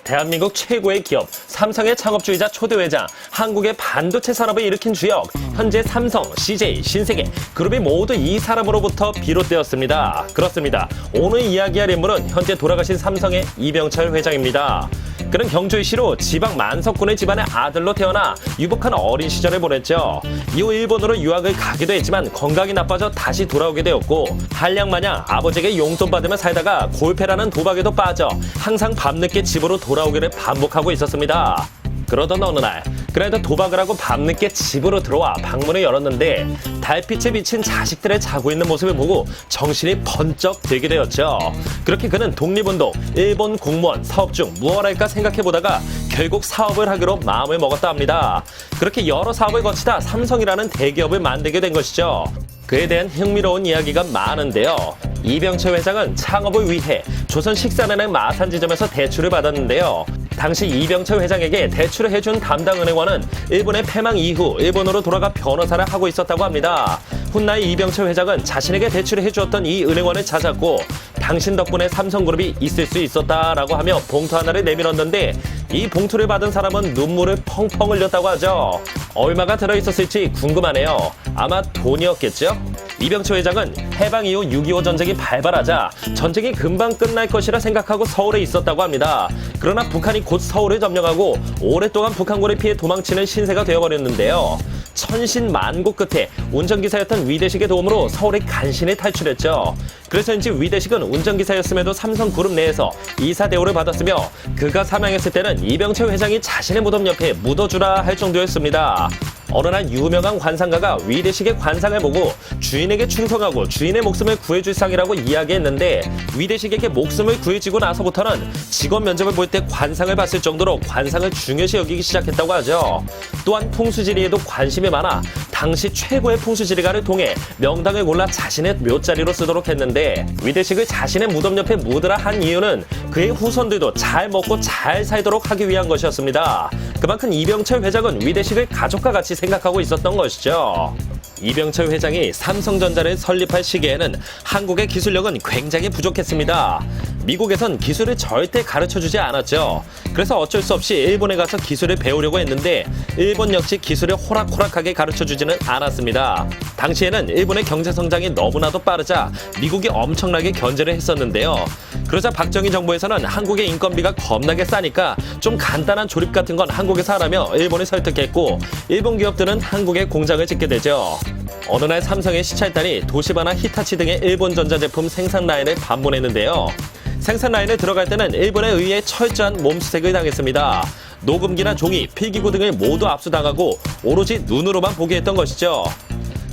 대한민국 최고의 기업 삼성의 창업주이자 초대회장, 한국의 반도체 산업을 일으킨 주역, 현재 삼성, CJ, 신세계 그룹이 모두 이 사람으로부터 비롯되었습니다. 그렇습니다. 오늘 이야기할 인물은 현재 돌아가신 삼성의 이병철 회장입니다. 그는 경주시로 지방 만석군의 집안의 아들로 태어나 유복한 어린 시절을 보냈죠. 이후 일본으로 유학을 가기도 했지만 건강이 나빠져 다시 돌아오게 되었고, 한량마냥 아버지에게 용돈 받으며 살다가 골패라는 도박에도 빠져 항상 밤늦게 집으로 돌아오기를 반복하고 있었습니다. 그러던 어느 날, 그래도 도박을 하고 밤늦게 집으로 들어와 방문을 열었는데 달빛에 비친 자식들의 자고 있는 모습을 보고 정신이 번쩍 들게 되었죠. 그렇게 그는 독립운동, 일본 공무원, 사업 중 무엇 할까 생각해보다가 결국 사업을 하기로 마음을 먹었다 합니다. 그렇게 여러 사업을 거치다 삼성이라는 대기업을 만들게 된 것이죠. 그에 대한 흥미로운 이야기가 많은데요. 이병철 회장은 창업을 위해 조선식산은행 마산지점에서 대출을 받았는데요. 당시 이병철 회장에게 대출을 해준 담당 은행원은 일본의 패망 이후 일본으로 돌아가 변호사를 하고 있었다고 합니다. 훗날 이병철 회장은 자신에게 대출을 해주었던 이 은행원을 찾았고, 당신 덕분에 삼성그룹이 있을 수 있었다라고 하며 봉투 하나를 내밀었는데, 이 봉투를 받은 사람은 눈물을 펑펑 흘렸다고 하죠. 얼마가 들어있었을지 궁금하네요. 아마 돈이었겠죠? 이병철 회장은 해방 이후 6.25 전쟁이 발발하자 전쟁이 금방 끝날 것이라 생각하고 서울에 있었다고 합니다. 그러나 북한이 곧 서울을 점령하고 오랫동안 북한군을 피해 도망치는 신세가 되어버렸는데요. 천신만고 끝에 운전기사였던 위대식의 도움으로 서울에 간신히 탈출했죠. 그래서인지 위대식은 운전기사였음에도 삼성그룹 내에서 이사 대우를 받았으며, 그가 사망했을 때는 이병철 회장이 자신의 무덤 옆에 묻어주라 할 정도였습니다. 어느 날 유명한 관상가가 위대식의 관상을 보고 주인에게 충성하고 주인의 목숨을 구해줄 상이라고 이야기했는데, 위대식에게 목숨을 구해주고 나서부터는 직원 면접을 볼 때 관상을 봤을 정도로 관상을 중요시 여기기 시작했다고 하죠. 또한 풍수지리에도 관심이 많아 당시 최고의 풍수지리가를 통해 명당을 골라 자신의 묘자리로 쓰도록 했는데, 위대식을 자신의 무덤 옆에 묻으라 한 이유는 그의 후손들도 잘 먹고 잘 살도록 하기 위한 것이었습니다. 그만큼 이병철 회장은 위대식을 가족과 같이 생각하고 있었던 것이죠. 이병철 회장이 삼성전자를 설립할 시기에는 한국의 기술력은 굉장히 부족했습니다. 미국에선 기술을 절대 가르쳐주지 않았죠. 그래서 어쩔 수 없이 일본에 가서 기술을 배우려고 했는데 일본 역시 기술을 호락호락하게 가르쳐주지는 않았습니다. 당시에는 일본의 경제성장이 너무나도 빠르자 미국이 엄청나게 견제를 했었는데요. 그러자 박정희 정부에서는 한국의 인건비가 겁나게 싸니까 좀 간단한 조립 같은 건 한국에서 하라며 일본을 설득했고, 일본 기업들은 한국에 공장을 짓게 되죠. 어느 날 삼성의 시찰단이 도시바나 히타치 등의 일본 전자제품 생산 라인을 방문했는데요. 생산 라인에 들어갈 때는 일본에 의해 철저한 몸수색을 당했습니다. 녹음기나 종이, 필기구 등을 모두 압수당하고 오로지 눈으로만 보게 했던 것이죠.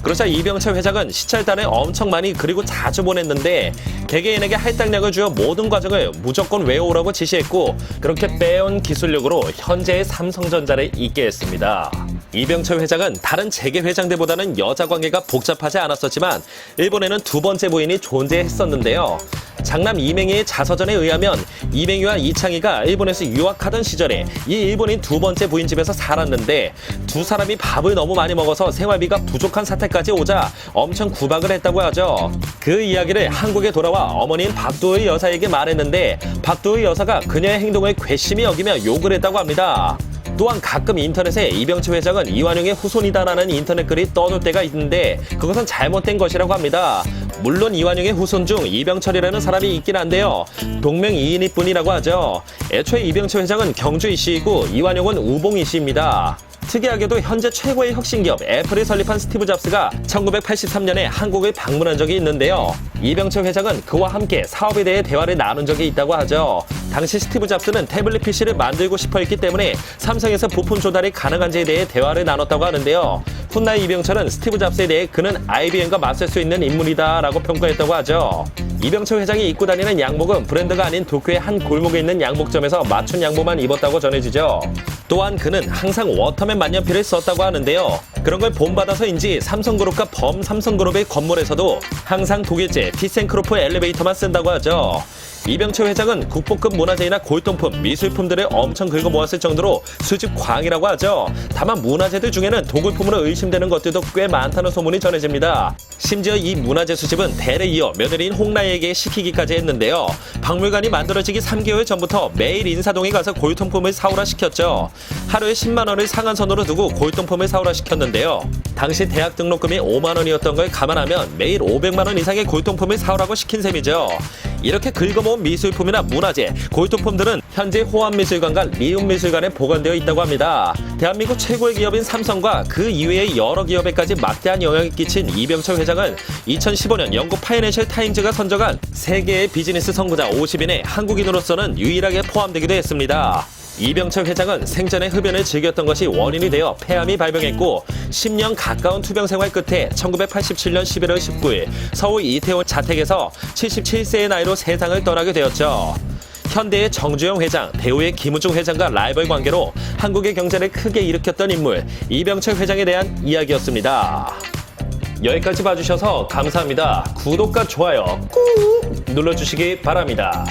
그러자 이병철 회장은 시찰단을 엄청 많이 그리고 자주 보냈는데 개개인에게 할당량을 주어 모든 과정을 무조건 외워오라고 지시했고, 그렇게 빼온 기술력으로 현재의 삼성전자를 잇게 했습니다. 이병철 회장은 다른 재계 회장들보다는 여자 관계가 복잡하지 않았었지만 일본에는 두 번째 부인이 존재했었는데요. 장남 이맹희의 자서전에 의하면 이맹희와 이창희가 일본에서 유학하던 시절에 이 일본인 두 번째 부인 집에서 살았는데, 두 사람이 밥을 너무 많이 먹어서 생활비가 부족한 사태까지 오자 엄청 구박을 했다고 하죠. 그 이야기를 한국에 돌아와 어머니인 박도의 여사에게 말했는데 박도의 여사가 그녀의 행동을 괘씸히 여기며 욕을 했다고 합니다. 또한 가끔 인터넷에 이병철 회장은 이완용의 후손이다라는 인터넷 글이 떠돌 때가 있는데 그것은 잘못된 것이라고 합니다. 물론 이완용의 후손 중 이병철이라는 사람이 있긴 한데요. 동명이인일 뿐이라고 하죠. 애초에 이병철 회장은 경주이 씨이고 이완용은 우봉이 씨입니다. 특이하게도 현재 최고의 혁신기업 애플을 설립한 스티브 잡스가 1983년에 한국을 방문한 적이 있는데요. 이병철 회장은 그와 함께 사업에 대해 대화를 나눈 적이 있다고 하죠. 당시 스티브 잡스는 태블릿 PC를 만들고 싶어 했기 때문에 삼성에서 부품 조달이 가능한지에 대해 대화를 나눴다고 하는데요. 훗날 이병철은 스티브 잡스에 대해 그는 IBM과 맞설 수 있는 인물이다 라고 평가했다고 하죠. 이병철 회장이 입고 다니는 양복은 브랜드가 아닌 도쿄의 한 골목에 있는 양복점에서 맞춘 양복만 입었다고 전해지죠. 또한 그는 항상 워터맨 만년필을 썼다고 하는데요. 그런 걸 본받아서인지 삼성그룹과 범삼성그룹의 건물에서도 항상 독일제 티센크로프 엘리베이터만 쓴다고 하죠. 이병철 회장은 국보급 문화재나 골동품, 미술품들을 엄청 긁어 모았을 정도로 수집 광이라고 하죠. 다만 문화재들 중에는 도굴품으로 의심되는 것들도 꽤 많다는 소문이 전해집니다. 심지어 이 문화재 수집은 대를 이어 며느리인 홍라희에게 시키기까지 했는데요. 박물관이 만들어지기 3개월 전부터 매일 인사동에 가서 골동품을 사오라 시켰죠. 하루에 10만 원을 상한선으로 두고 골동품을 사오라 시켰는데요. 당시 대학 등록금이 5만 원이었던 걸 감안하면 매일 500만 원 이상의 골동품을 사오라고 시킨 셈이죠. 이렇게 긁어모은 미술품이나 문화재, 골동품들은 현재 호암미술관과 리움미술관에 보관되어 있다고 합니다. 대한민국 최고의 기업인 삼성과 그 이외의 여러 기업에까지 막대한 영향을 끼친 이병철 회장은 2015년 영국 파이낸셜 타임즈가 선정한 세계의 비즈니스 선구자 50인에 한국인으로서는 유일하게 포함되기도 했습니다. 이병철 회장은 생전에 흡연을 즐겼던 것이 원인이 되어 폐암이 발병했고 10년 가까운 투병 생활 끝에 1987년 11월 19일 서울 이태원 자택에서 77세의 나이로 세상을 떠나게 되었죠. 현대의 정주영 회장, 배우의 김우중 회장과 라이벌 관계로 한국의 경제를 크게 일으켰던 인물 이병철 회장에 대한 이야기였습니다. 여기까지 봐주셔서 감사합니다. 구독과 좋아요 꾹 눌러주시기 바랍니다.